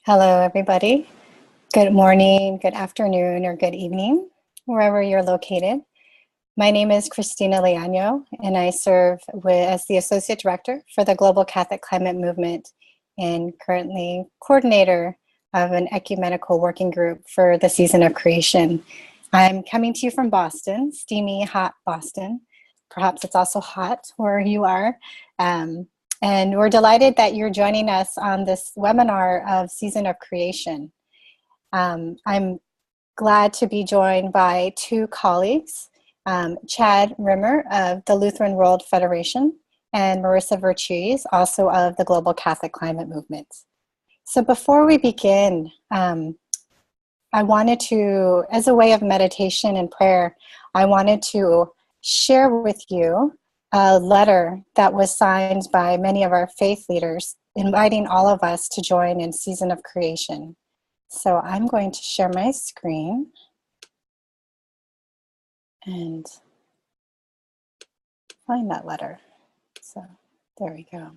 Hello, everybody. Good morning, good afternoon, or good evening, wherever you're located. My name is Christina Leaño, and I serve as the Associate Director for the Global Catholic Climate Movement and currently coordinator of an ecumenical working group for the season of creation. I'm coming to you from Boston, steamy, hot Boston. Perhaps it's also hot where you are. And we're delighted that you're joining us on this webinar of Season of Creation. I'm glad to be joined by two colleagues, Chad Rimmer of the Lutheran World Federation and Marisa Vertrees, also of the Global Catholic Climate Movement. So before we begin, I wanted to, as a way of meditation and prayer, I wanted to share with you a letter that was signed by many of our faith leaders, inviting all of us to join in Season of Creation. So I'm going to share my screen and find that letter. So there we go.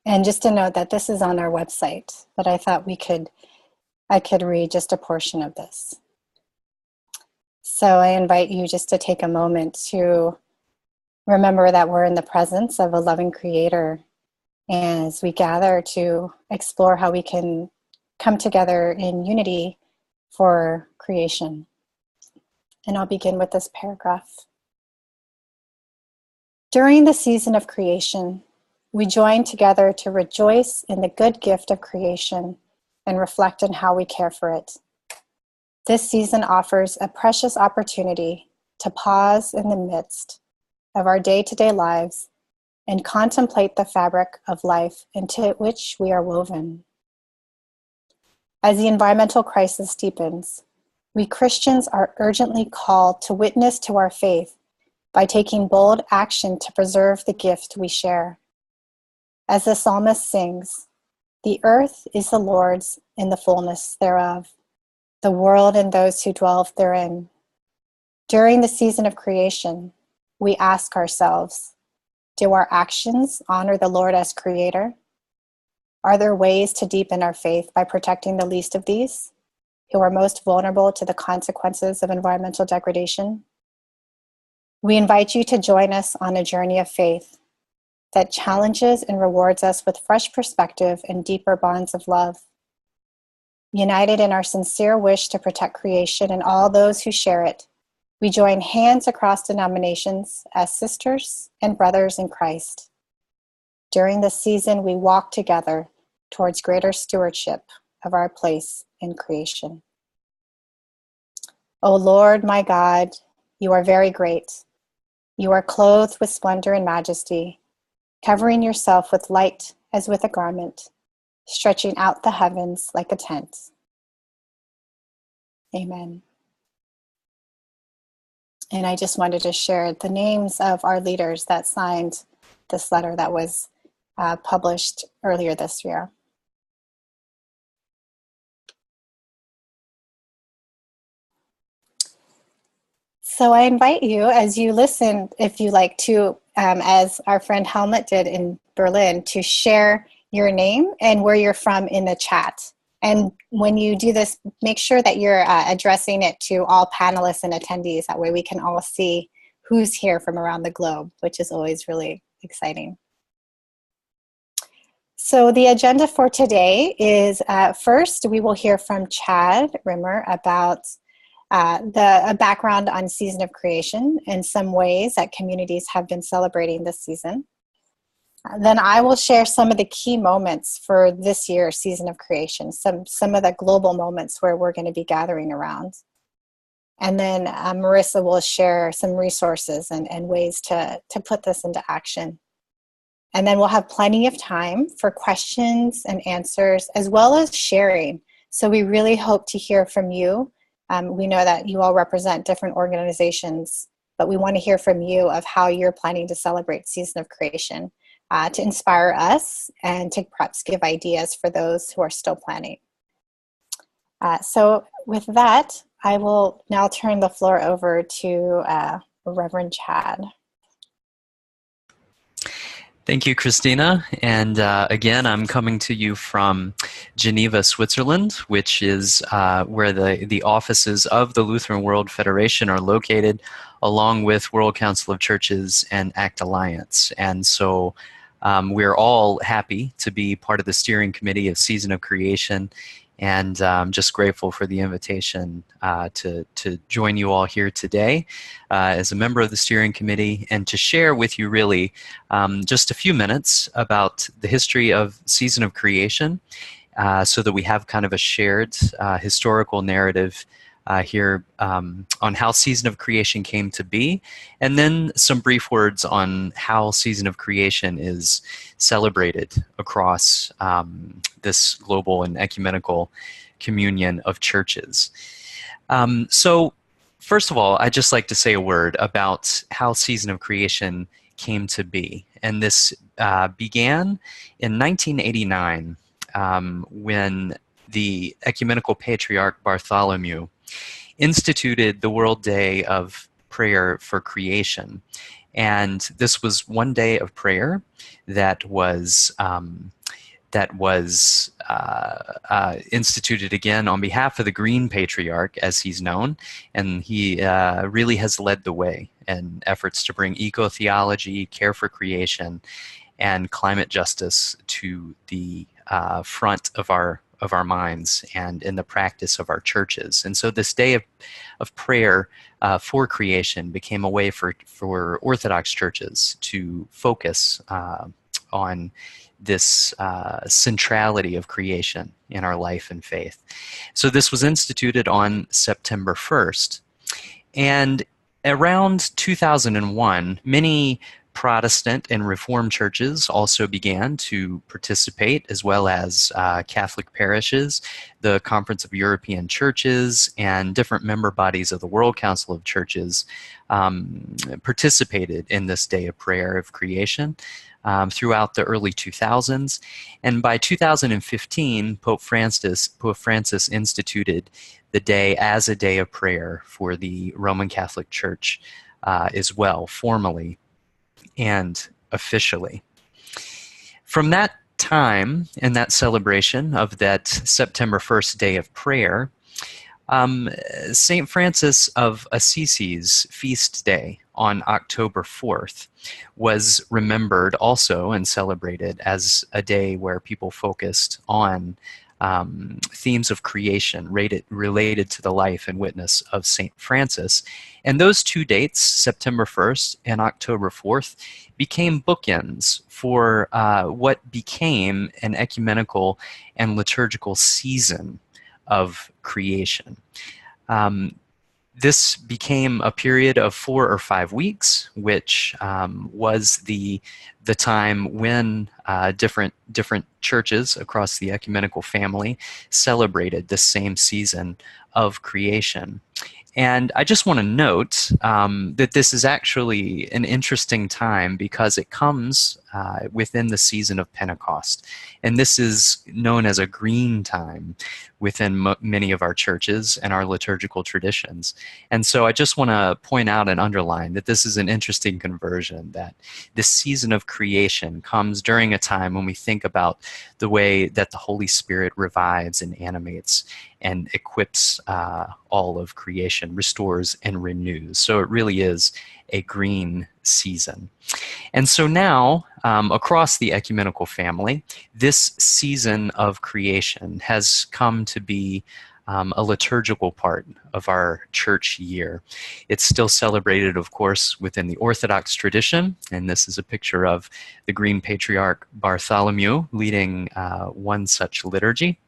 And just to note that this is on our website, but I thought I could read just a portion of this. So I invite you just to take a moment to remember that we're in the presence of a loving Creator as we gather to explore how we can come together in unity for creation. And I'll begin with this paragraph. During the season of creation, we join together to rejoice in the good gift of creation and reflect on how we care for it. This season offers a precious opportunity to pause in the midst of our day-to-day lives and contemplate the fabric of life into which we are woven. As the environmental crisis deepens, we Christians are urgently called to witness to our faith by taking bold action to preserve the gift we share. As the psalmist sings, "The earth is the Lord's and the fullness thereof, the world and those who dwell therein." During the season of creation, we ask ourselves, do our actions honor the Lord as Creator? Are there ways to deepen our faith by protecting the least of these, who are most vulnerable to the consequences of environmental degradation? We invite you to join us on a journey of faith that challenges and rewards us with fresh perspective and deeper bonds of love. United in our sincere wish to protect creation and all those who share it, we join hands across denominations as sisters and brothers in Christ. During this season, we walk together towards greater stewardship of our place in creation. O Lord, my God, you are very great. You are clothed with splendor and majesty, covering yourself with light as with a garment, stretching out the heavens like a tent. Amen. And I just wanted to share the names of our leaders that signed this letter that was published earlier this year. So I invite you, as you listen, if you like to, as our friend Helmut did in Berlin, to share your name and where you're from in the chat. And when you do this, make sure that you're addressing it to all panelists and attendees. That way we can all see who's here from around the globe, which is always really exciting. So the agenda for today is first, we will hear from Chad Rimmer about a background on Season of Creation and some ways that communities have been celebrating this season. Then I will share some of the key moments for this year's Season of Creation, some of the global moments where we're going to be gathering around. And then Marisa will share some resources and ways to put this into action. And then we'll have plenty of time for questions and answers, as well as sharing. So we really hope to hear from you. We know that you all represent different organizations, but we want to hear from you of how you're planning to celebrate Season of Creation. To inspire us and to perhaps give ideas for those who are still planning. So with that, I will now turn the floor over to Reverend Chad. Thank you, Christina. And again, I'm coming to you from Geneva, Switzerland, which is where the offices of the Lutheran World Federation are located, along with World Council of Churches and ACT Alliance. And so we're all happy to be part of the steering committee of Season of Creation, and I'm just grateful for the invitation to join you all here today as a member of the steering committee, and to share with you really just a few minutes about the history of Season of Creation, so that we have kind of a shared historical narrative here on how Season of Creation came to be, and then some brief words on how Season of Creation is celebrated across this global and ecumenical communion of churches. So first of all, I'd just like to say a word about how Season of Creation came to be. And this began in 1989 when the Ecumenical Patriarch Bartholomew instituted the World Day of Prayer for Creation. And this was one day of prayer that was instituted again on behalf of the Green Patriarch, as he's known, and he really has led the way in efforts to bring eco-theology, care for creation, and climate justice to the front of our minds and in the practice of our churches. And so this day of prayer for creation became a way for Orthodox churches to focus on this centrality of creation in our life and faith. So this was instituted on September 1st. And around 2001, many Protestant and Reformed churches also began to participate, as well as Catholic parishes, the Conference of European Churches, and different member bodies of the World Council of Churches participated in this day of prayer of creation throughout the early 2000s. And by 2015, Pope Francis instituted the day as a day of prayer for the Roman Catholic Church as well, formally and officially. From that time and that celebration of that September 1st day of prayer, St. Francis of Assisi's feast day on October 4th was remembered also and celebrated as a day where people focused on themes of creation related to the life and witness of St. Francis. And those two dates, September 1st and October 4th, became bookends for what became an ecumenical and liturgical season of creation. This became a period of 4 or 5 weeks, which was the time when different churches across the ecumenical family celebrated the same season of creation. And I just want to note that this is actually an interesting time because it comes within the season of Pentecost. And this is known as a green time within many of our churches and our liturgical traditions. And so I just want to point out and underline that this is an interesting conversion, that this season of creation comes during a time when we think about the way that the Holy Spirit revives and animates and equips all of creation, restores and renews. So it really is a green season. And so now, across the ecumenical family, this season of creation has come to be a liturgical part of our church year. It's still celebrated, of course, within the Orthodox tradition, and this is a picture of the Green Patriarch Bartholomew leading one such liturgy.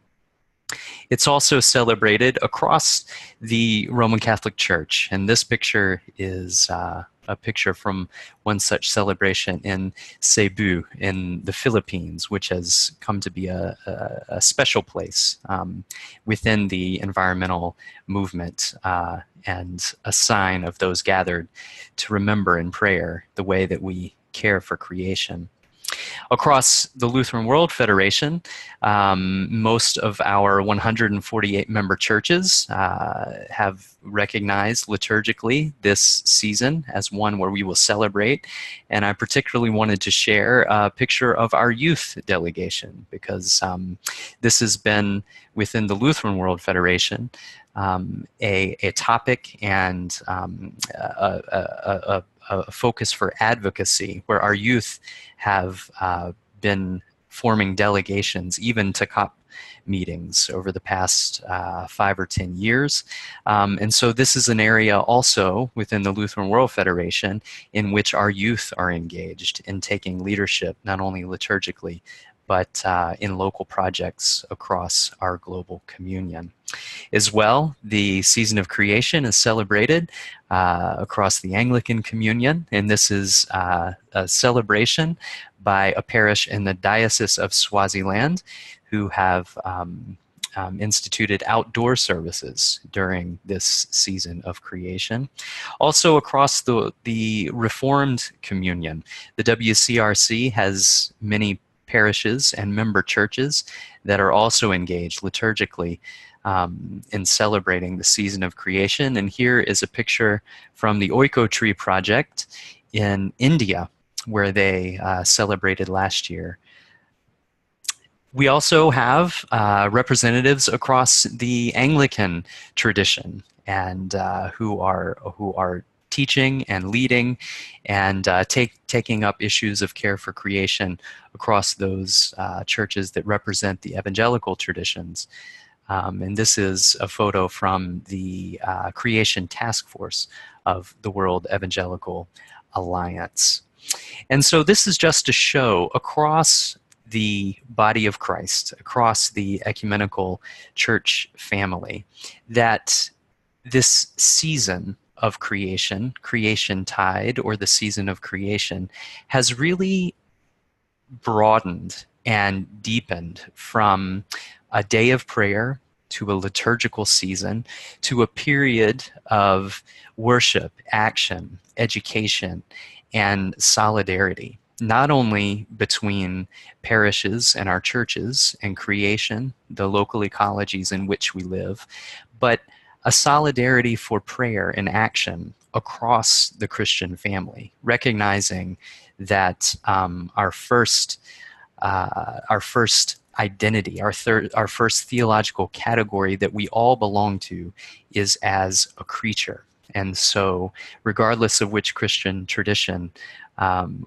It's also celebrated across the Roman Catholic Church, and this picture is a picture from one such celebration in Cebu in the Philippines, which has come to be a special place within the environmental movement and a sign of those gathered to remember in prayer the way that we care for creation. Across the Lutheran World Federation, most of our 148 member churches have recognized liturgically this season as one where we will celebrate. And I particularly wanted to share a picture of our youth delegation, because this has been within the Lutheran World Federation a topic and a focus for advocacy, where our youth have been forming delegations even to COP meetings over the past 5 or 10 years. And so this is an area also within the Lutheran World Federation in which our youth are engaged in taking leadership, not only liturgically, but in local projects across our global communion. As well, the season of creation is celebrated across the Anglican Communion, and this is a celebration by a parish in the Diocese of Swaziland who have instituted outdoor services during this season of creation. Also across the Reformed Communion, the WCRC has many parishes and member churches that are also engaged liturgically in celebrating the season of creation. And here is a picture from the Oiko Tree Project in India, where they celebrated last year. We also have representatives across the Anglican tradition, and who are teaching and leading and taking up issues of care for creation across those churches that represent the evangelical traditions. And this is a photo from the Creation Task Force of the World Evangelical Alliance. And so this is just to show across the body of Christ, across the ecumenical church family, that this season of creation, creation tide, or the season of creation, has really broadened and deepened from a day of prayer to a liturgical season to a period of worship, action, education, and solidarity, not only between parishes and our churches and creation, the local ecologies in which we live, but a solidarity for prayer and action across the Christian family, recognizing that our first identity, our first theological category that we all belong to is as a creature. And so regardless of which Christian tradition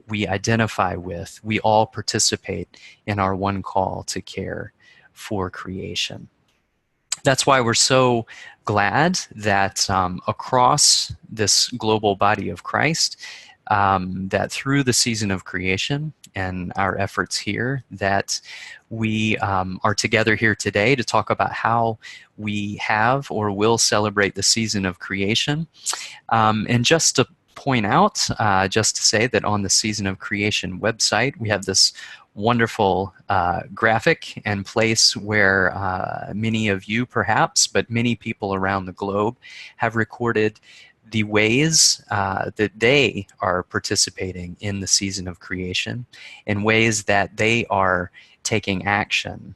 we identify with, we all participate in our one call to care for creation. That's why we're so glad that across this global body of Christ, that through the season of creation and our efforts here, that we are together here today to talk about how we have or will celebrate the season of creation. And just to point out, just to say that on the Season of Creation website, we have this wonderful graphic and place where many of you perhaps, but many people around the globe have recorded the ways that they are participating in the season of creation, and ways that they are taking action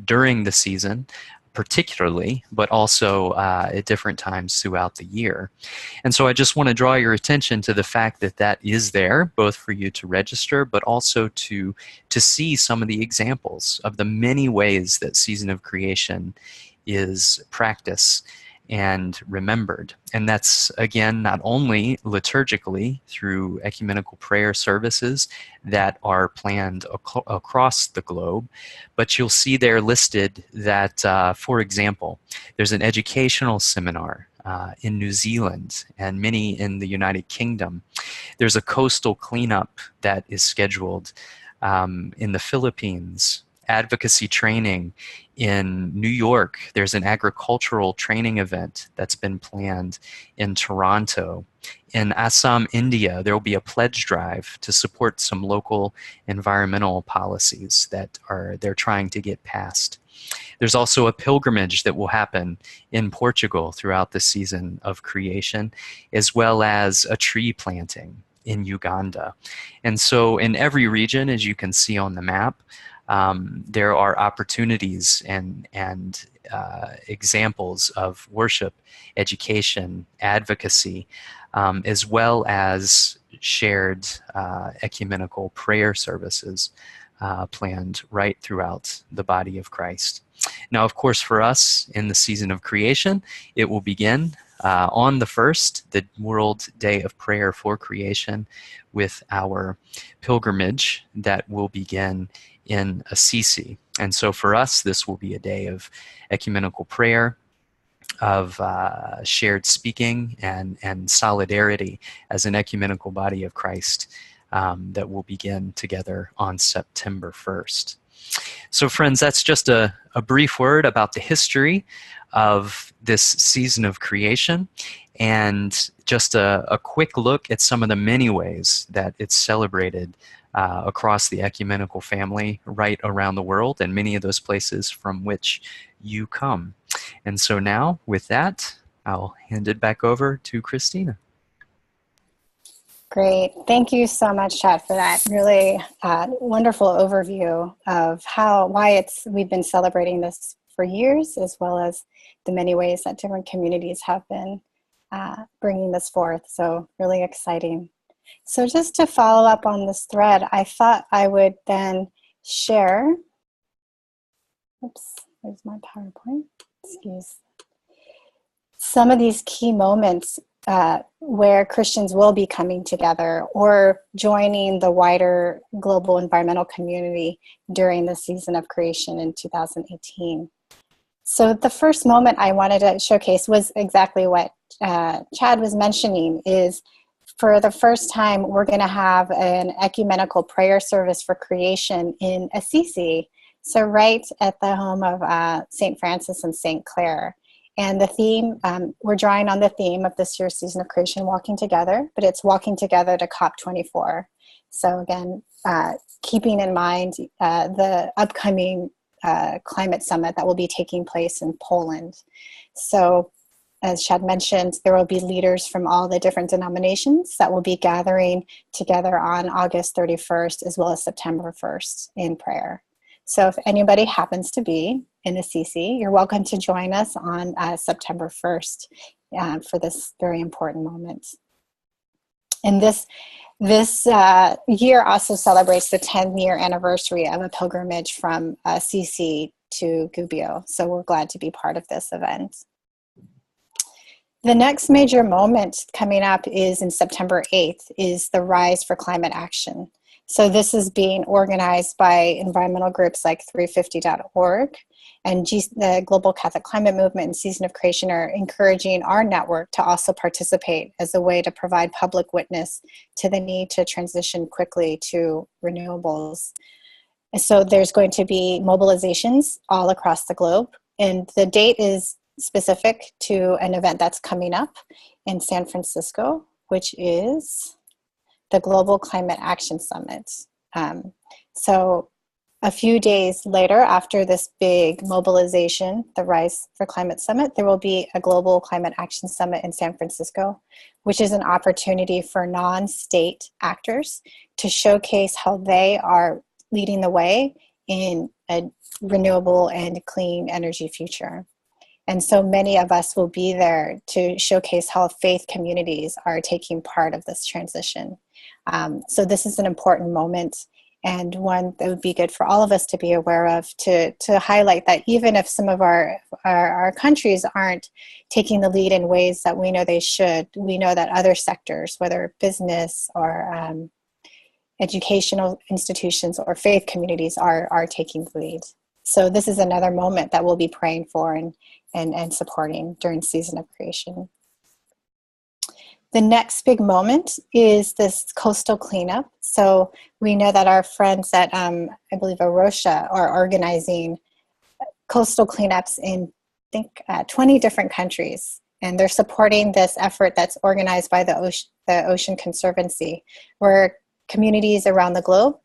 during the season, particularly, but also at different times throughout the year. And so I just want to draw your attention to the fact that that is there, both for you to register, but also to see some of the examples of the many ways that season of creation is practiced and remembered. And that's, again, not only liturgically through ecumenical prayer services that are planned across the globe, but you'll see there listed that, for example, there's an educational seminar in New Zealand and many in the United Kingdom. There's a coastal cleanup that is scheduled in the Philippines. Advocacy training in New York. There's an agricultural training event that's been planned in Toronto. In Assam, India, there will be a pledge drive to support some local environmental policies that they're trying to get passed. There's also a pilgrimage that will happen in Portugal throughout the season of creation, as well as a tree planting in Uganda. And so in every region, as you can see on the map, there are opportunities and examples of worship, education, advocacy, as well as shared ecumenical prayer services planned right throughout the body of Christ. Now, of course, for us in the season of creation, it will begin on the 1st, the World Day of Prayer for Creation, with our pilgrimage that will begin in Assisi. And so for us, this will be a day of ecumenical prayer, of shared speaking and solidarity as an ecumenical body of Christ that will begin together on September 1st. So friends, that's just a brief word about the history of this season of creation, and just a quick look at some of the many ways that it's celebrated across the ecumenical family right around the world, and many of those places from which you come. And so now, with that, I'll hand it back over to Christina. Great. Thank you so much, Chad, for that really wonderful overview of why we've been celebrating this for years, as well as the many ways that different communities have been bringing this forth. So really exciting. So just to follow up on this thread, I thought I would then share, oops, where's my PowerPoint? Excuse. Some of these key moments where Christians will be coming together or joining the wider global environmental community during the season of creation in 2018. So the first moment I wanted to showcase was exactly what Chad was mentioning, is for the first time we're going to have an ecumenical prayer service for creation in Assisi, so right at the home of St. Francis and St. Clare. And the theme, we're drawing on the theme of this year's season of creation, walking together, but it's walking together to COP24. So again, keeping in mind the upcoming climate summit that will be taking place in Poland. So as Chad mentioned, there will be leaders from all the different denominations that will be gathering together on August 31st, as well as September 1st in prayer. So if anybody happens to be in Assisi, you're welcome to join us on September 1st for this very important moment. And this year also celebrates the 10-year anniversary of a pilgrimage from Assisi to Gubbio. So we're glad to be part of this event. The next major moment coming up is in September 8th, is the Rise for Climate Action. So this is being organized by environmental groups like 350.org, and the Global Catholic Climate Movement and Season of Creation are encouraging our network to also participate as a way to provide public witness to the need to transition quickly to renewables. And so there's going to be mobilizations all across the globe, and the date is specific to an event that's coming up in San Francisco, which is the Global Climate Action Summit. So a few days later, after this big mobilization, the Rise for Climate Summit, there will be a Global Climate Action Summit in San Francisco, which is an opportunity for non-state actors to showcase how they are leading the way in a renewable and clean energy future. And so many of us will be there to showcase how faith communities are taking part of this transition. So this is an important moment, and one that would be good for all of us to be aware of, to highlight that even if some of our countries aren't taking the lead in ways that we know they should, we know that other sectors, whether business or educational institutions or faith communities, are taking the lead. So this is another moment that we'll be praying for and supporting during Season of Creation. The next big moment is this coastal cleanup. So we know that our friends at, I believe, Arosha are organizing coastal cleanups in, I think, 20 different countries. And they're supporting this effort that's organized by the Ocean Conservancy, where communities around the globe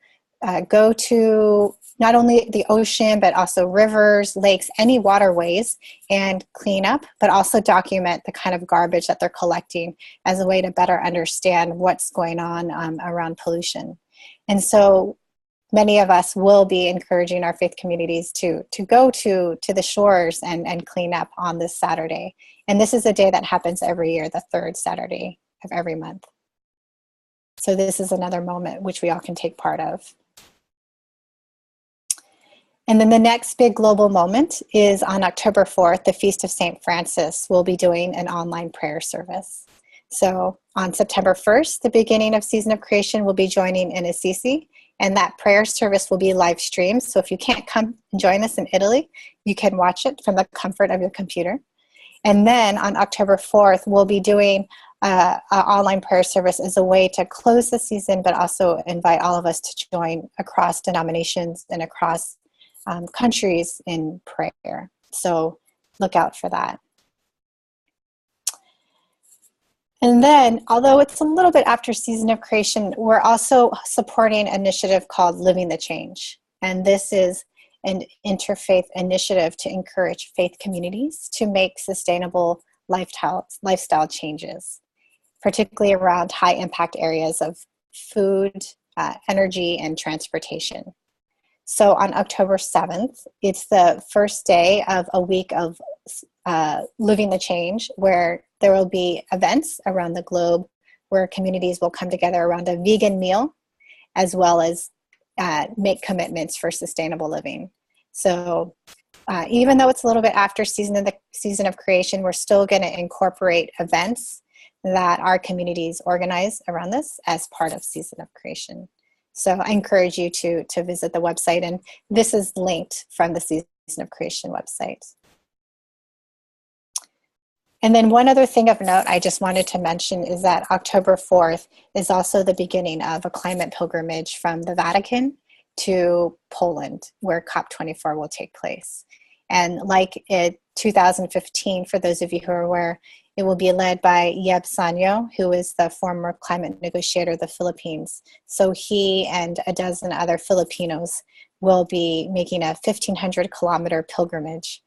go to not only the ocean, but also rivers, lakes, any waterways, and clean up, but also document the kind of garbage that they're collecting as a way to better understand what's going on around pollution. And so many of us will be encouraging our faith communities to go to the shores and clean up on this Saturday. And this is a day that happens every year, the third Saturday of every month. So this is another moment which we all can take part of. And then the next big global moment is on October 4th, the Feast of St. Francis. We'll be doing an online prayer service. So on September 1st, the beginning of Season of Creation, we'll be joining in Assisi, and that prayer service will be live streamed. So if you can't come and join us in Italy, you can watch it from the comfort of your computer. And then on October 4th, we'll be doing an online prayer service as a way to close the season, but also invite all of us to join across denominations and across countries in prayer. So look out for that. And then, although it's a little bit after Season of Creation, we're also supporting an initiative called Living the Change. And this is an interfaith initiative to encourage faith communities to make sustainable lifestyle changes, particularly around high impact areas of food, energy, and transportation. So on October 7th, it's the first day of a week of Living the Change, where there will be events around the globe where communities will come together around a vegan meal, as well as make commitments for sustainable living. So even though it's a little bit after Season of Creation, we're still going to incorporate events that our communities organize around this as part of Season of Creation. So I encourage you to visit the website, and this is linked from the Season of Creation website. And then one other thing of note I just wanted to mention is that October 4th is also the beginning of a climate pilgrimage from the Vatican to Poland, where COP24 will take place. And like in 2015, for those of you who are aware, it will be led by Yeb Sanyo, who is the former climate negotiator of the Philippines. So he and a dozen other Filipinos will be making a 1,500 kilometer pilgrimage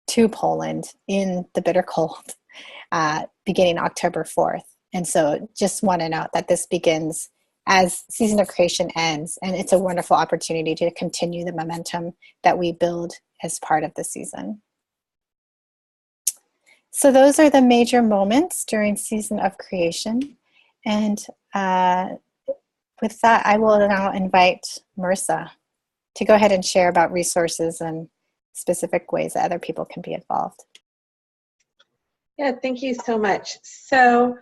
to Poland in the bitter cold, beginning October 4th. And so just want to note that this begins as Season of Creation ends, and it's a wonderful opportunity to continue the momentum that we build as part of the season. So those are the major moments during Season of Creation. And with that, I will now invite Marisa to go ahead and share about resources and specific ways that other people can be involved. Yeah, thank you so much. So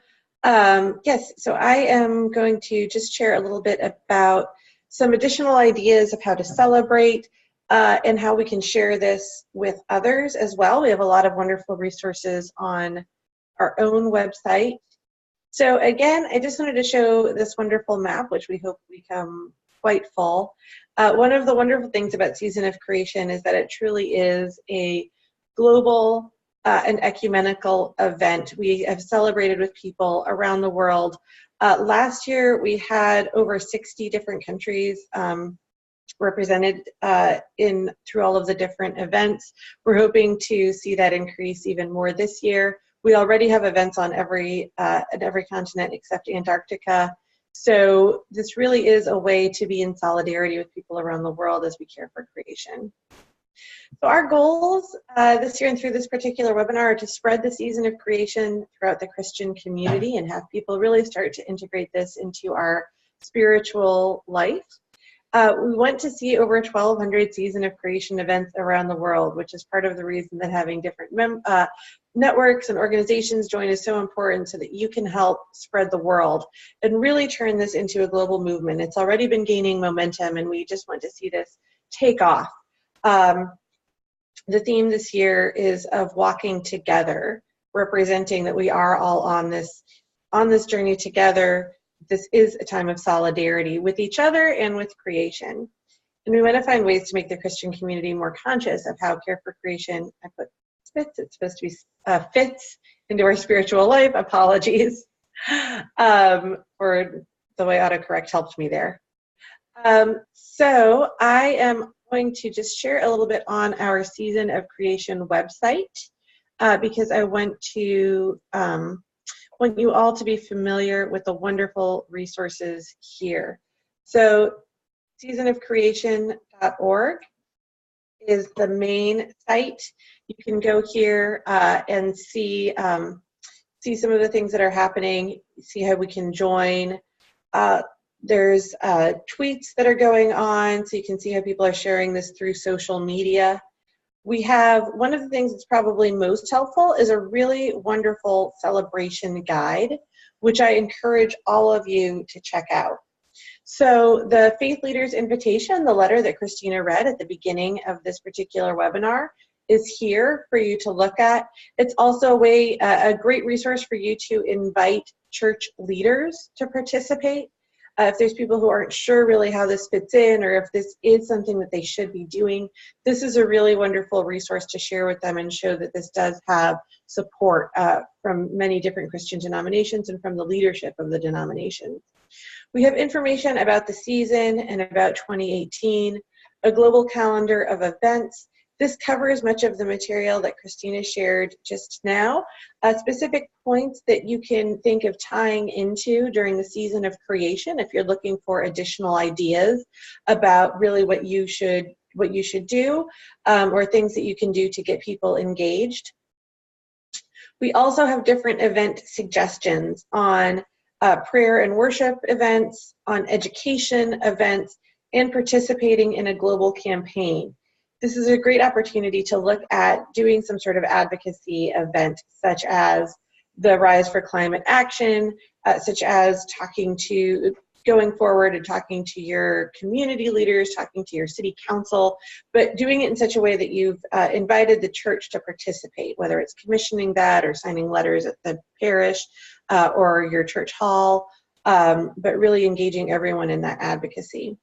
yes, so I am going to just share a little bit about some additional ideas of how to celebrate and how we can share this with others as well. We have a lot of wonderful resources on our own website. So again, I just wanted to show this wonderful map, which we hope will become quite full. One of the wonderful things about Season of Creation is that it truly is a global and ecumenical event. We have celebrated with people around the world. Last year, we had over 60 different countries represented through all of the different events. We're hoping to see that increase even more this year. We already have events on every continent except Antarctica. So this really is a way to be in solidarity with people around the world as we care for creation. So our goals this year and through this particular webinar are to spread the Season of Creation throughout the Christian community and have people really start to integrate this into our spiritual life. We want to see over 1,200 Season of Creation events around the world, which is part of the reason that having different networks and organizations join is so important, so that you can help spread the world and really turn this into a global movement. It's already been gaining momentum, and we just want to see this take off. The theme this year is of walking together, representing that we are all on this journey together. This is a time of solidarity with each other and with creation. And we want to find ways to make the Christian community more conscious of how care for creation, I put fits, it's supposed to be fits into our spiritual life. Apologies for the way autocorrect helped me there. So I am going to just share a little bit on our Season of Creation website because I want you all to be familiar with the wonderful resources here. So seasonofcreation.org is the main site. You can go here and see some of the things that are happening, see how we can join. There's tweets that are going on, so you can see how people are sharing this through social media. We have, one of the things that's probably most helpful is a really wonderful celebration guide, which I encourage all of you to check out. So the Faith Leaders Invitation, the letter that Christina read at the beginning of this particular webinar, is here for you to look at. It's also a great resource for you to invite church leaders to participate. If there's people who aren't sure really how this fits in, or if this is something that they should be doing, this is a really wonderful resource to share with them and show that this does have support from many different Christian denominations and from the leadership of the denominations. We have information about the season and about 2018, a global calendar of events. This covers much of the material that Christina shared just now, specific points that you can think of tying into during the season of creation if you're looking for additional ideas about really what you should do or things that you can do to get people engaged. We also have different event suggestions on prayer and worship events, on education events, and participating in a global campaign. This is a great opportunity to look at doing some sort of advocacy event, such as the Rise for Climate Action, such as going forward and talking to your community leaders, talking to your city council, but doing it in such a way that you've invited the church to participate, whether it's commissioning that or signing letters at the parish or your church hall, but really engaging everyone in that advocacy.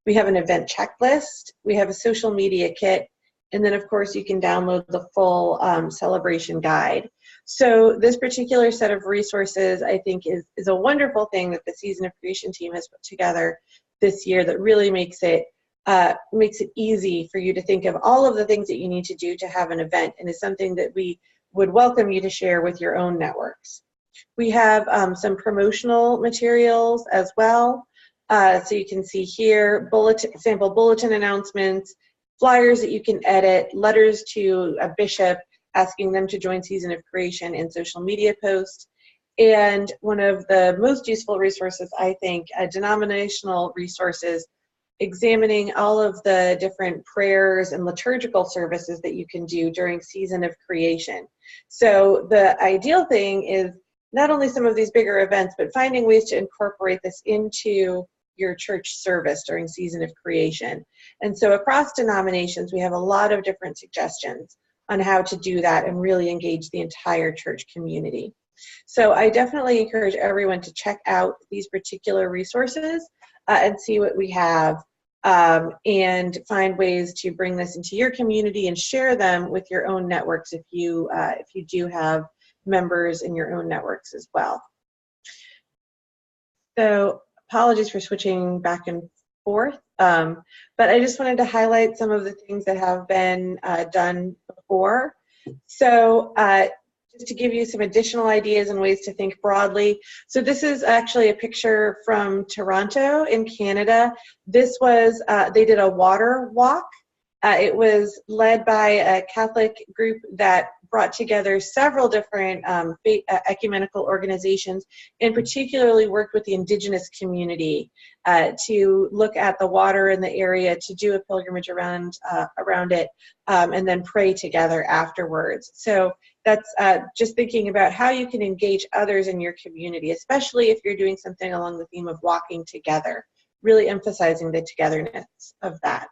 We have an event checklist, we have a social media kit, and then of course you can download the full celebration guide. So this particular set of resources I think is a wonderful thing that the Season of Creation team has put together this year that really makes it easy for you to think of all of the things that you need to do to have an event, and is something that we would welcome you to share with your own networks. We have some promotional materials as well. So you can see here, sample bulletin announcements, flyers that you can edit, letters to a bishop asking them to join Season of Creation, and social media posts. And one of the most useful resources, I think, denominational resources, examining all of the different prayers and liturgical services that you can do during Season of Creation. So the ideal thing is not only some of these bigger events, but finding ways to incorporate this into your church service during Season of Creation. And so across denominations, we have a lot of different suggestions on how to do that and really engage the entire church community. So I definitely encourage everyone to check out these particular resources and see what we have, and find ways to bring this into your community and share them with your own networks if you do have members in your own networks as well. So apologies for switching back and forth, but I just wanted to highlight some of the things that have been done before. So just to give you some additional ideas and ways to think broadly. So this is actually a picture from Toronto in Canada. This was, they did a water walk. It was led by a Catholic group that brought together several different ecumenical organizations, and particularly worked with the indigenous community to look at the water in the area, to do a pilgrimage around it, and then pray together afterwards. So that's just thinking about how you can engage others in your community, especially if you're doing something along the theme of walking together, really emphasizing the togetherness of that.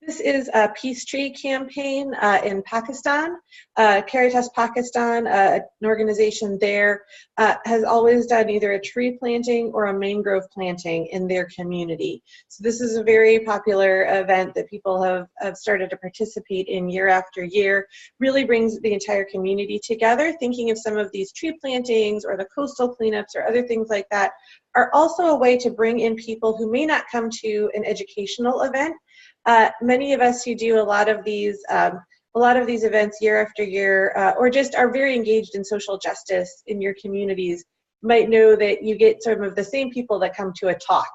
This is a Peace Tree campaign in Pakistan. Caritas Pakistan, an organization there, has always done either a tree planting or a mangrove planting in their community. So this is a very popular event that people have started to participate in year after year. Really brings the entire community together, thinking of some of these tree plantings or the coastal cleanups or other things like that are also a way to bring in people who may not come to an educational event. Many of us who do a lot of these events year after year, or just are very engaged in social justice in your communities, might know that you get some of the same people that come to a talk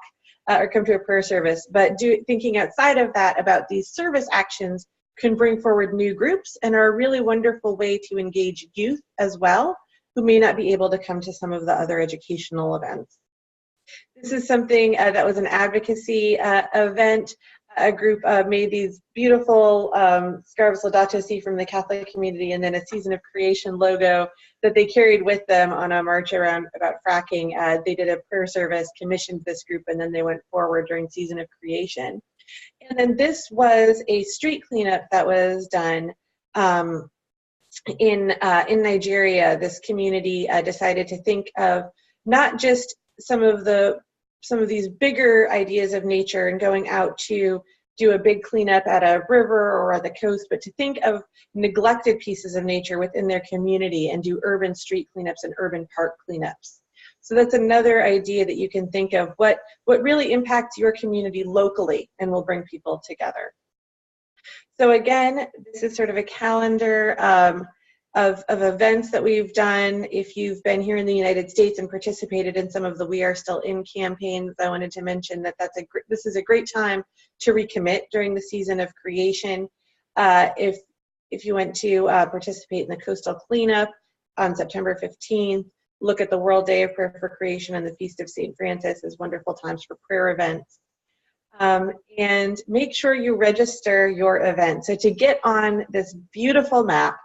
or come to a prayer service, but thinking outside of that about these service actions can bring forward new groups and are a really wonderful way to engage youth as well, who may not be able to come to some of the other educational events. This is something that was an advocacy event. A group made these beautiful Scarves Laudato Si from the Catholic community, and then a Season of Creation logo that they carried with them on a march around about fracking. They did a prayer service, commissioned this group, and then they went forward during Season of Creation. And then this was a street cleanup that was done in Nigeria. This community decided to think of not just some of these bigger ideas of nature and going out to do a big cleanup at a river or at the coast, but to think of neglected pieces of nature within their community and do urban street cleanups and urban park cleanups. So that's another idea that you can think of, what really impacts your community locally and will bring people together. So again, this is sort of a calendar of events that we've done. If you've been here in the United States and participated in some of the We Are Still In campaigns, I wanted to mention that this is a great time to recommit during the Season of Creation. If you went to participate in the Coastal Cleanup on September 15th, look at the World Day of Prayer for Creation and the Feast of St. Francis as wonderful times for prayer events. And make sure you register your event. So to get on this beautiful map,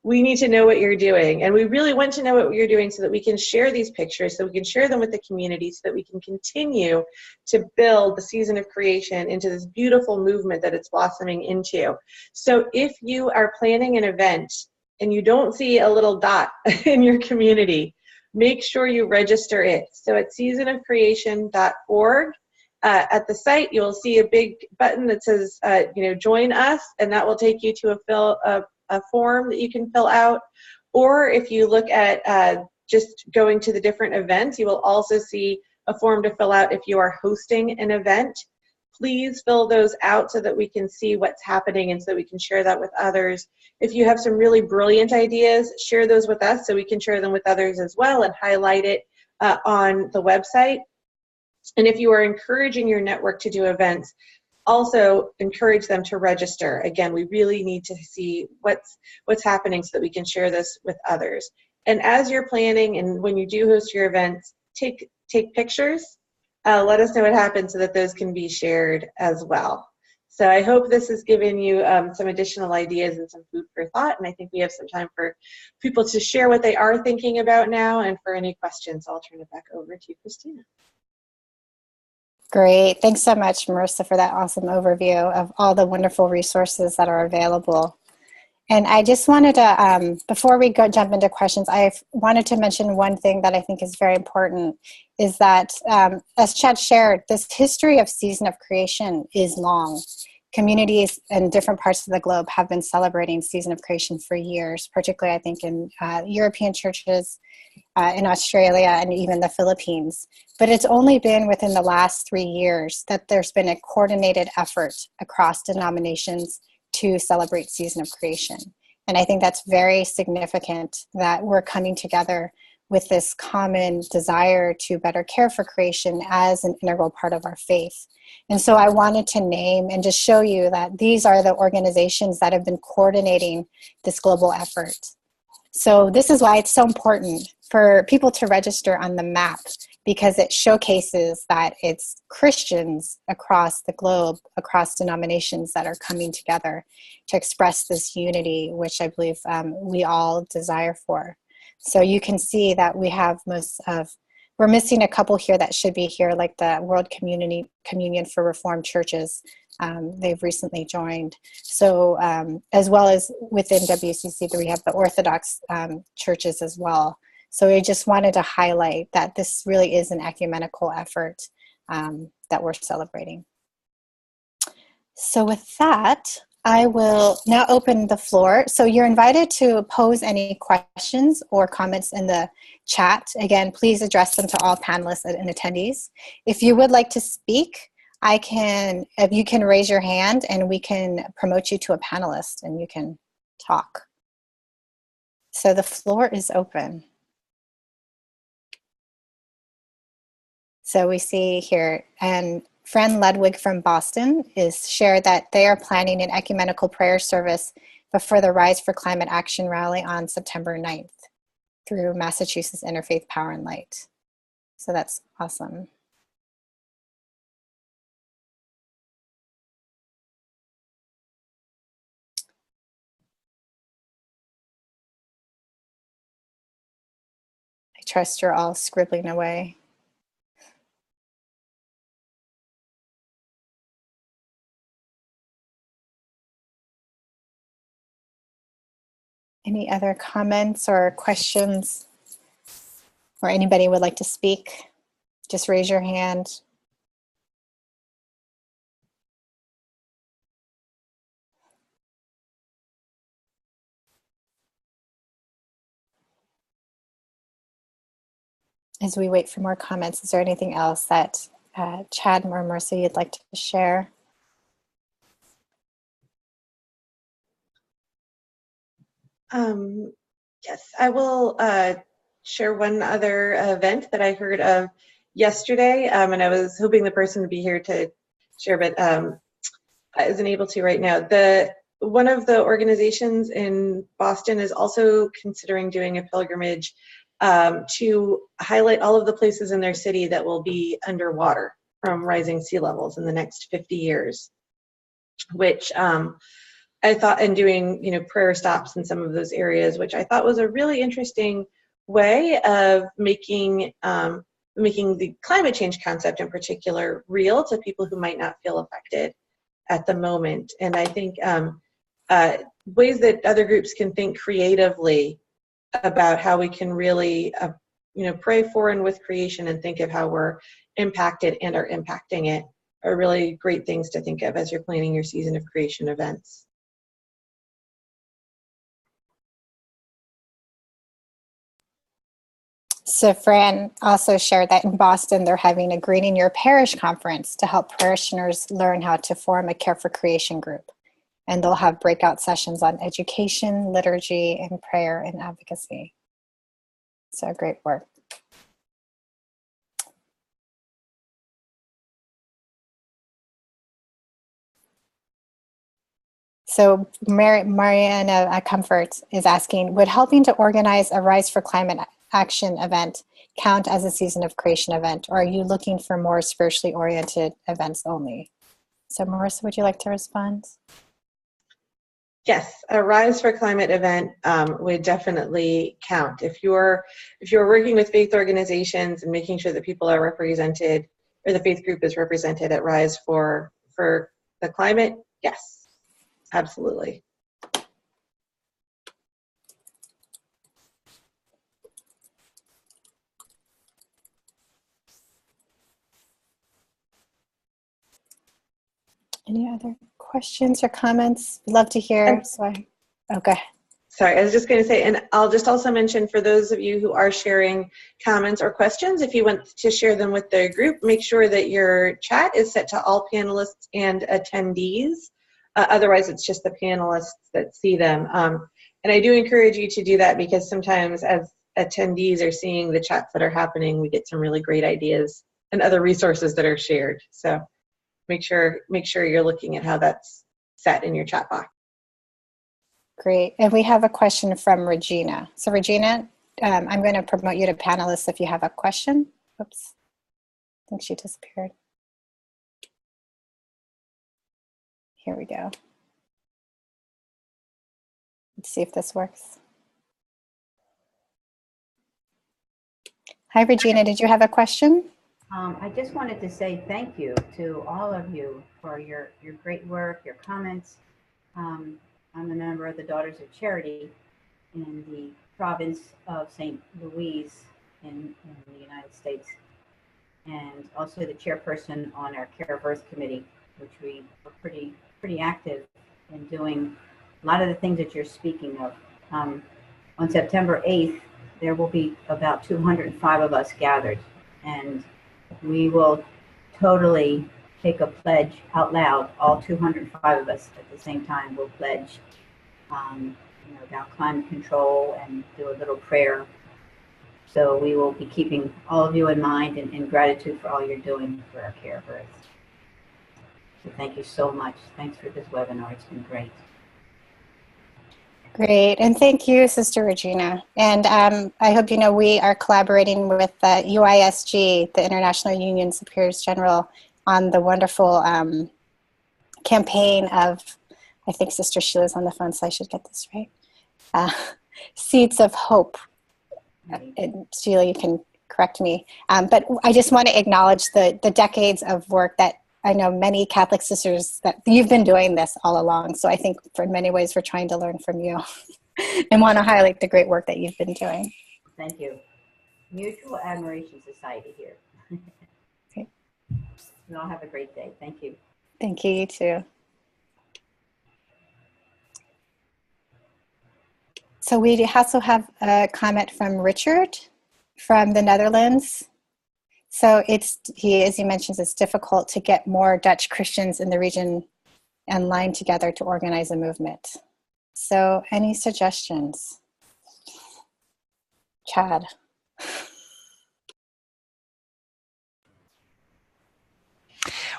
we need to know what you're doing. And we really want to know what you're doing so that we can share these pictures, so we can share them with the community, so that we can continue to build the Season of Creation into this beautiful movement that it's blossoming into. So if you are planning an event and you don't see a little dot in your community, make sure you register it. So at seasonofcreation.org, at the site, you'll see a big button that says, join us, and that will take you to a form that you can fill out. Or if you look at just going to the different events, you will also see a form to fill out if you are hosting an event. Please fill those out so that we can see what's happening and so that we can share that with others. If you have some really brilliant ideas, share those with us so we can share them with others as well and highlight it on the website. And if you are encouraging your network to do events, also encourage them to register. Again, we really need to see what's happening so that we can share this with others. And as you're planning and when you do host your events, take pictures. Let us know what happened so that those can be shared as well. So I hope this has given you some additional ideas and some food for thought. And I think we have some time for people to share what they are thinking about now and for any questions. I'll turn it back over to Christina. Great. Thanks so much, Marisa, for that awesome overview of all the wonderful resources that are available. And I just wanted to, before we jump into questions, I wanted to mention one thing that I think is very important, is that, as Chad shared, this history of Season of Creation is long. Communities in different parts of the globe have been celebrating Season of Creation for years, particularly, I think, in European churches, in Australia, and even the Philippines. But it's only been within the last 3 years that there's been a coordinated effort across denominations to celebrate Season of Creation. And I think that's very significant that we're coming together with this common desire to better care for creation as an integral part of our faith. And so I wanted to name and just show you that these are the organizations that have been coordinating this global effort. So this is why it's so important for people to register on the map, because it showcases that it's Christians across the globe, across denominations, that are coming together to express this unity, which I believe we all desire for. So you can see that we have we're missing a couple here that should be here, like the World Communion for Reformed Churches. They've recently joined. So as well as within WCC, we have the Orthodox churches as well. So I just wanted to highlight that this really is an ecumenical effort that we're celebrating. So with that, I will now open the floor. So you're invited to pose any questions or comments in the chat. Again, please address them to all panelists and attendees. If you would like to speak, you can raise your hand and we can promote you to a panelist and you can talk. So the floor is open. So we see here, and Fran Ludwig from Boston is shared that they are planning an ecumenical prayer service before the Rise for Climate Action rally on September 9th through Massachusetts Interfaith Power and Light. So that's awesome. I trust you're all scribbling away. Any other comments or questions, or anybody would like to speak? Just raise your hand. As we wait for more comments, is there anything else that Chad or Marisa you'd like to share? Yes, I will share one other event that I heard of yesterday, and I was hoping the person would be here to share, but isn't able to right now. One of the organizations in Boston is also considering doing a pilgrimage to highlight all of the places in their city that will be underwater from rising sea levels in the next 50 years, which I thought, and doing prayer stops in some of those areas, which I thought was a really interesting way of making the climate change concept in particular real to people who might not feel affected at the moment. And I think ways that other groups can think creatively about how we can really pray for and with creation and think of how we're impacted and are impacting it are really great things to think of as you're planning your season of creation events. So Fran also shared that in Boston, they're having a Greening Your Parish conference to help parishioners learn how to form a Care for Creation group. And they'll have breakout sessions on education, liturgy, and prayer and advocacy. So great work. So Mariana Comfort is asking, would helping to organize a Rise for Climate Action event count as a season of creation event, or are you looking for more spiritually oriented events only? So Marisa, would you like to respond? Yes, a Rise for Climate event would definitely count. If you're working with faith organizations and making sure that people are represented, or the faith group is represented at Rise for the climate, yes, absolutely. Any other questions or comments? Love to hear. Okay. Sorry, I was just going to say, and I'll just also mention for those of you who are sharing comments or questions, if you want to share them with the group, make sure that your chat is set to all panelists and attendees. Otherwise, it's just the panelists that see them. And I do encourage you to do that because sometimes as attendees are seeing the chats that are happening, we get some really great ideas and other resources that are shared. So make sure you're looking at how that's set in your chat box. Great. And we have a question from Regina. So Regina, I'm going to promote you to panelist if you have a question. Oops. I think she disappeared. Here we go. Let's see if this works. Hi, Regina. Did you have a question? I just wanted to say thank you to all of you for your great work, your comments. I'm a member of the Daughters of Charity in the province of St. Louis in the United States, and also the chairperson on our Care of Earth Committee, which we were pretty active in doing a lot of the things that you're speaking of. On September 8th, there will be about 205 of us gathered, and we will totally take a pledge out loud. All 205 of us at the same time will pledge, about climate control and do a little prayer. So we will be keeping all of you in mind and in gratitude for all you're doing for our care of Earth. So thank you so much. Thanks for this webinar. It's been great. Great, and thank you, Sister Regina. And I hope you know we are collaborating with UISG, the International Union Superiors General, on the wonderful campaign of, I think Sister Sheila's on the phone, so I should get this right, Seeds of Hope. And Sheila, you can correct me. But I just want to acknowledge the decades of work that I know many Catholic sisters that you've been doing this all along. So I think for many ways we're trying to learn from you and want to highlight the great work that you've been doing. Thank you. Mutual Admiration Society here. Okay. You all have a great day. Thank you. Thank you, you too. So we also have a comment from Richard from the Netherlands. So as he mentions, it's difficult to get more Dutch Christians in the region and line together to organize a movement. So any suggestions? Chad.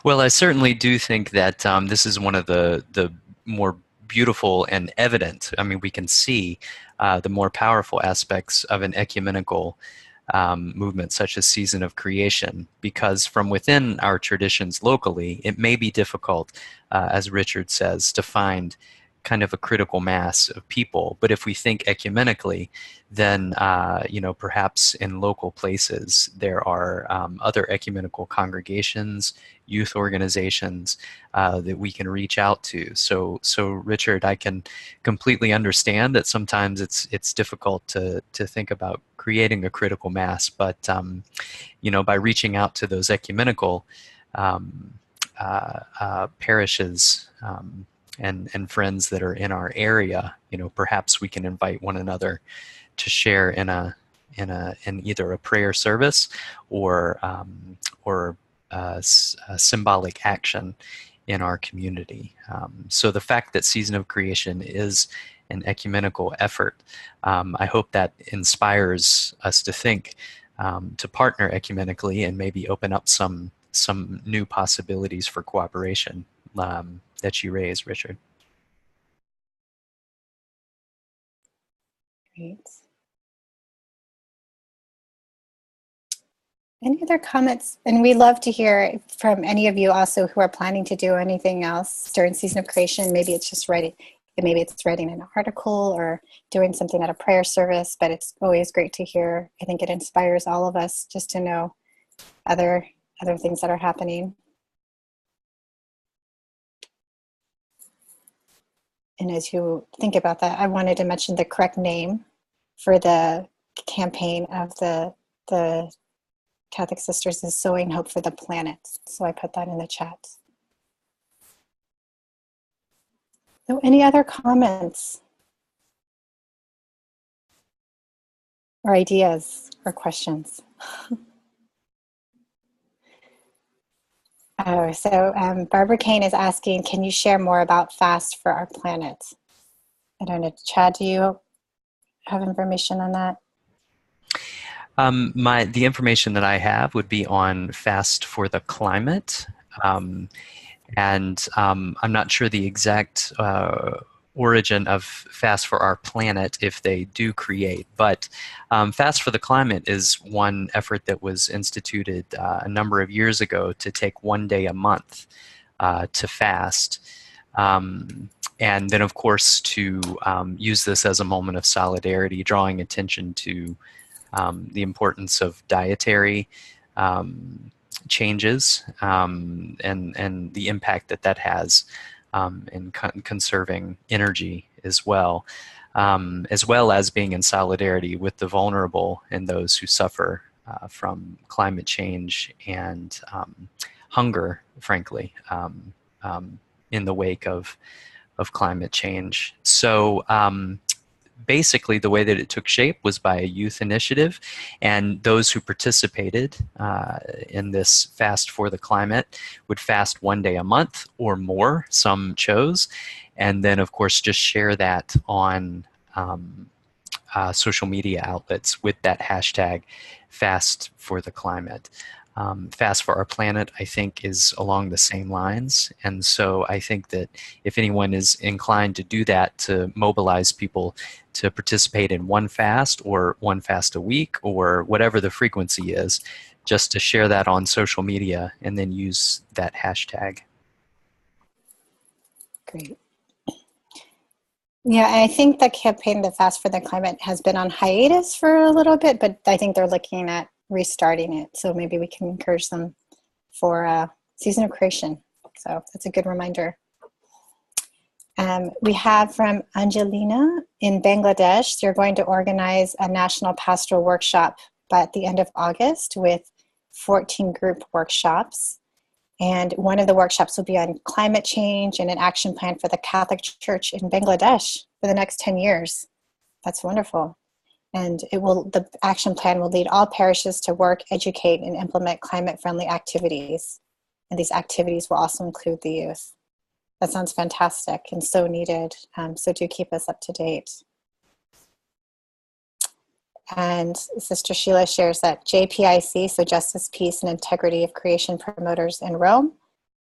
Well, I certainly do think that this is one of the more beautiful and evident, I mean, we can see the more powerful aspects of an ecumenical movement such as Season of Creation, because from within our traditions locally, it may be difficult, as Richard says, to find kind of a critical mass of people. But if we think ecumenically, then perhaps in local places there are other ecumenical congregations, youth organizations that we can reach out to. So Richard, I can completely understand that sometimes it's difficult to think about creating a critical mass, but by reaching out to those ecumenical parishes and friends that are in our area, perhaps we can invite one another to share in either a prayer service or a symbolic action in our community. So the fact that Season of Creation is an ecumenical effort, I hope that inspires us to think, to partner ecumenically and maybe open up some new possibilities for cooperation that you raise, Richard. Great. Any other comments? And we love to hear from any of you also who are planning to do anything else during Season of Creation. Maybe it's just writing an article or doing something at a prayer service, but it's always great to hear. I think it inspires all of us just to know other things that are happening. And as you think about that, I wanted to mention the correct name for the campaign of the Catholic Sisters is Sowing Hope for the Planet. So I put that in the chat. So any other comments or ideas or questions? Barbara Kane is asking, can you share more about Fast for Our Planet? I don't know, Chad, do you have information on that? The information that I have would be on Fast for the Climate, and I'm not sure the exact origin of Fast for Our Planet if they do create, but Fast for the Climate is one effort that was instituted a number of years ago to take one day a month to fast. And then, of course, to use this as a moment of solidarity, drawing attention to the importance of dietary changes and the impact that has in conserving energy as well as being in solidarity with the vulnerable and those who suffer from climate change and hunger, frankly, in the wake of of climate change. So basically, the way that it took shape was by a youth initiative, and those who participated in this Fast for the Climate would fast 1 day a month or more, some chose, and then, of course, just share that on social media outlets with that hashtag Fast for the Climate. Fast for Our Planet, I think, is along the same lines. And so I think that if anyone is inclined to do that, to mobilize people to participate in one fast or one fast a week or whatever the frequency is, just to share that on social media and then use that hashtag. Great. Yeah, I think the campaign, the Fast for the Climate, has been on hiatus for a little bit, but I think they're looking at restarting it. So maybe we can encourage them for Season of Creation. So that's a good reminder. We have from Angelina in Bangladesh. They're going to organize a national pastoral workshop at the end of August with 14 group workshops. And one of the workshops will be on climate change and an action plan for the Catholic Church in Bangladesh for the next 10 years. That's wonderful. And the action plan will lead all parishes to work, educate, and implement climate-friendly activities. And these activities will also include the youth. That sounds fantastic and so needed. So do keep us up to date. And Sister Sheila shares that JPIC, so Justice, Peace, and Integrity of Creation Promoters in Rome,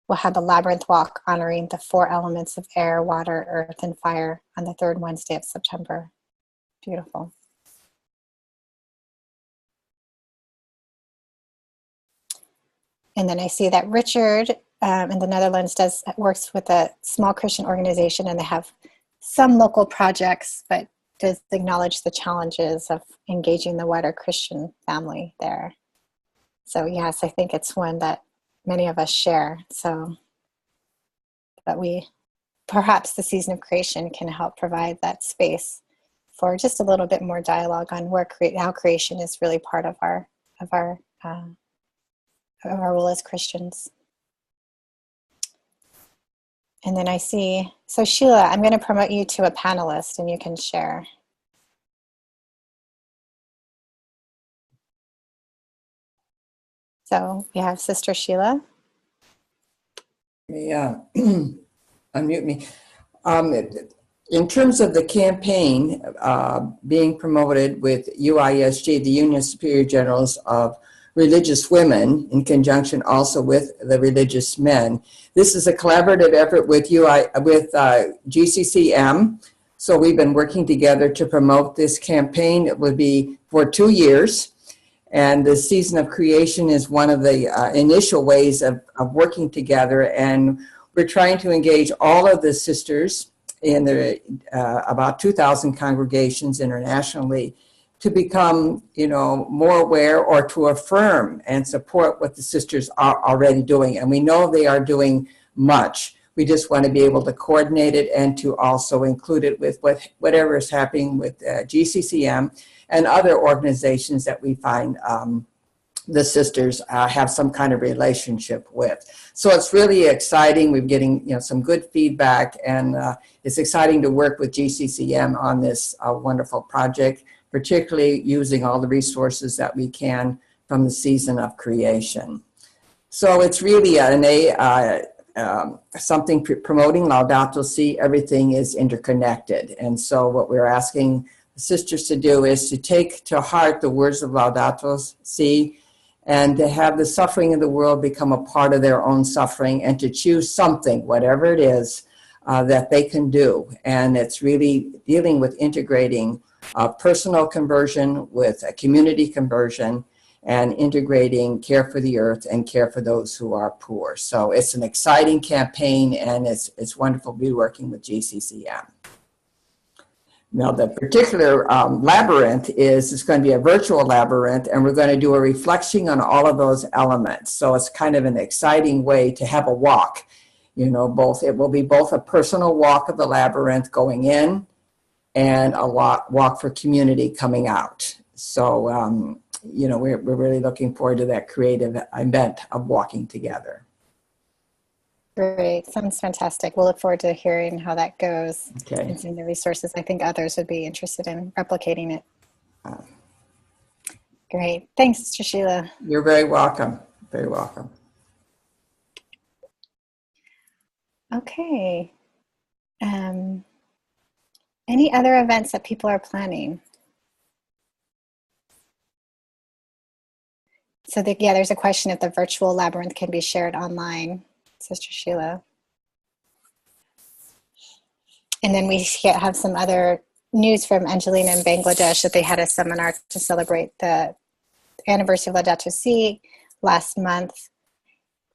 will have the Labyrinth Walk honoring the 4 elements of air, water, earth, and fire on the 3rd Wednesday of September. Beautiful. And then I see that Richard in the Netherlands works with a small Christian organization, and they have some local projects, but does acknowledge the challenges of engaging the wider Christian family there. So yes, I think it's one that many of us share. So that perhaps the Season of Creation can help provide that space for just a little bit more dialogue on how creation is really part of our role as Christians. And then I see, so Sheila, I'm going to promote you to a panelist and you can share. So we have Sister Sheila. Yeah, unmute me. In terms of the campaign being promoted with UISG, the Union of Superior Generals of Religious Women, in conjunction also with the Religious Men. This is a collaborative effort with GCCM. So we've been working together to promote this campaign. It will be for 2 years. And the Season of Creation is one of the initial ways of working together. And we're trying to engage all of the sisters in the about 2,000 congregations internationally to become, more aware or to affirm and support what the sisters are already doing. And we know they are doing much. We just want to be able to coordinate it and to also include it with whatever is happening with GCCM and other organizations that we find the sisters have some kind of relationship with. So it's really exciting. We're getting some good feedback, and it's exciting to work with GCCM on this wonderful project, particularly using all the resources that we can from the Season of Creation. So it's really something promoting Laudato Si. Everything is interconnected. And so what we're asking the sisters to do is to take to heart the words of Laudato Si and to have the suffering of the world become a part of their own suffering, and to choose something, whatever it is, that they can do. And it's really dealing with integrating personal conversion with a community conversion, and integrating care for the earth and care for those who are poor. So it's an exciting campaign, and it's wonderful to be working with GCCM. Now, the particular labyrinth it's going to be a virtual labyrinth, and we're going to do a reflection on all of those elements. So it's kind of an exciting way to have a walk. It will be both a personal walk of the labyrinth going in and a walk for community coming out. So, we're really looking forward to that creative event of walking together. Great. Sounds fantastic. We'll look forward to hearing how that goes Okay. and seeing the resources. I think others would be interested in replicating it. Great. Thanks, Sister Sheila. You're very welcome. Very welcome. Okay. Any other events that people are planning? So there's a question if the virtual labyrinth can be shared online, Sister Sheila. And then we have some other news from Angelina in Bangladesh that they had a seminar to celebrate the anniversary of Laudato Si last month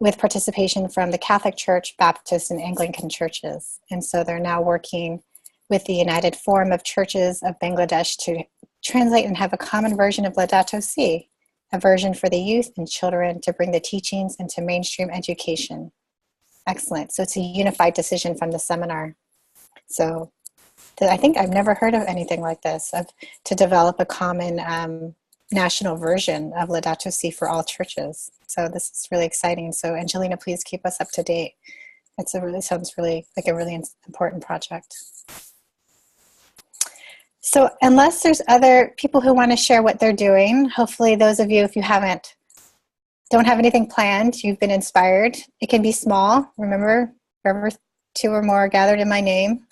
with participation from the Catholic Church, Baptist, and Anglican churches. And so they're now working with the United Forum of Churches of Bangladesh to translate and have a common version of Laudato Si, a version for the youth and children to bring the teachings into mainstream education. Excellent. So it's a unified decision from the seminar. So I think I've never heard of anything like this, to develop a common national version of Laudato Si for all churches. So this is really exciting. So Angelina, please keep us up to date. Sounds really like a really important project. So unless there's other people who want to share what they're doing, hopefully those of you, if you don't have anything planned, you've been inspired. It can be small. Remember, wherever 2 or more are gathered in my name.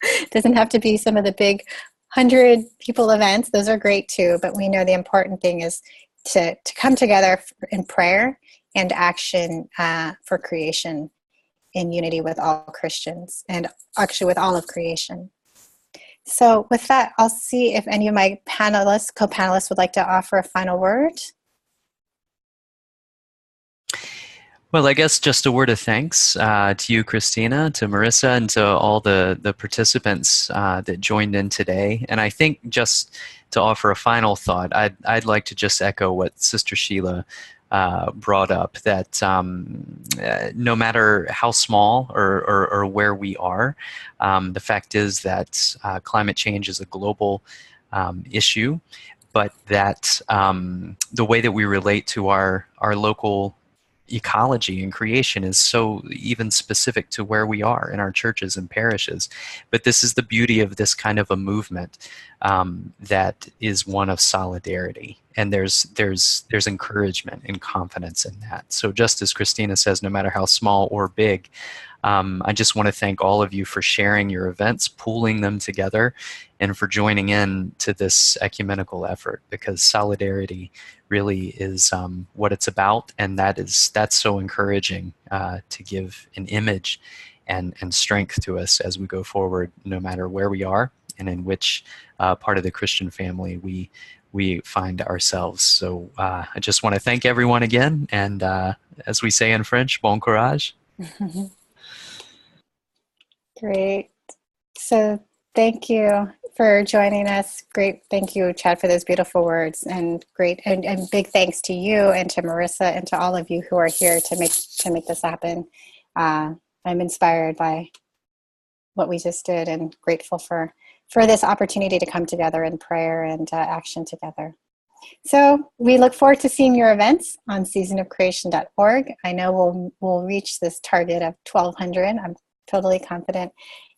It doesn't have to be some of the big 100 people events. Those are great too, but we know the important thing is to come together in prayer and action for creation in unity with all Christians and actually with all of creation. So with that, I'll see if any of my co-panelists would like to offer a final word. Well, I guess just a word of thanks to you, Christina, to Marisa, and to all the participants that joined in today. And I think just to offer a final thought, I'd like to just echo what Sister Sheila brought up, that no matter how small or where we are, the fact is that climate change is a global issue, but that the way that we relate to our local ecology and creation is so even specific to where we are in our churches and parishes. But this is the beauty of this kind of a movement that is one of solidarity, and there's encouragement and confidence in that. So just as Christina says, no matter how small or big, I just want to thank all of you for sharing your events, pooling them together, and for joining in to this ecumenical effort, because solidarity really is what it's about, and that's so encouraging to give an image and strength to us as we go forward, no matter where we are and in which part of the Christian family we find ourselves. So I just want to thank everyone again, and as we say in French, bon courage. Great. So thank you for joining us. Great. Thank you, Chad, for those beautiful words, and great and big thanks to you and to Marisa and to all of you who are here to make this happen. I'm inspired by what we just did and grateful for this opportunity to come together in prayer and action together. So we look forward to seeing your events on seasonofcreation.org. I know we'll reach this target of 1,200. I'm totally confident,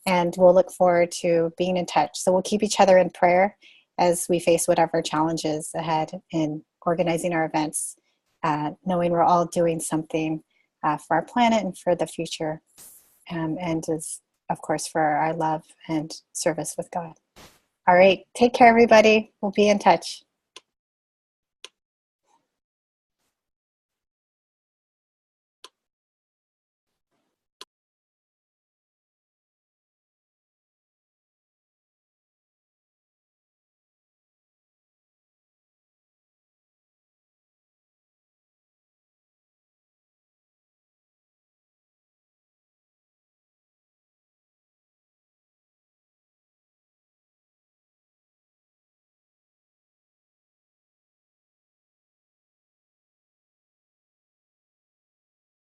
and we'll look forward to being in touch. So we'll keep each other in prayer as we face whatever challenges ahead in organizing our events, knowing we're all doing something for our planet and for the future, and is, of course, for our love and service with God. All right, take care, everybody. We'll be in touch.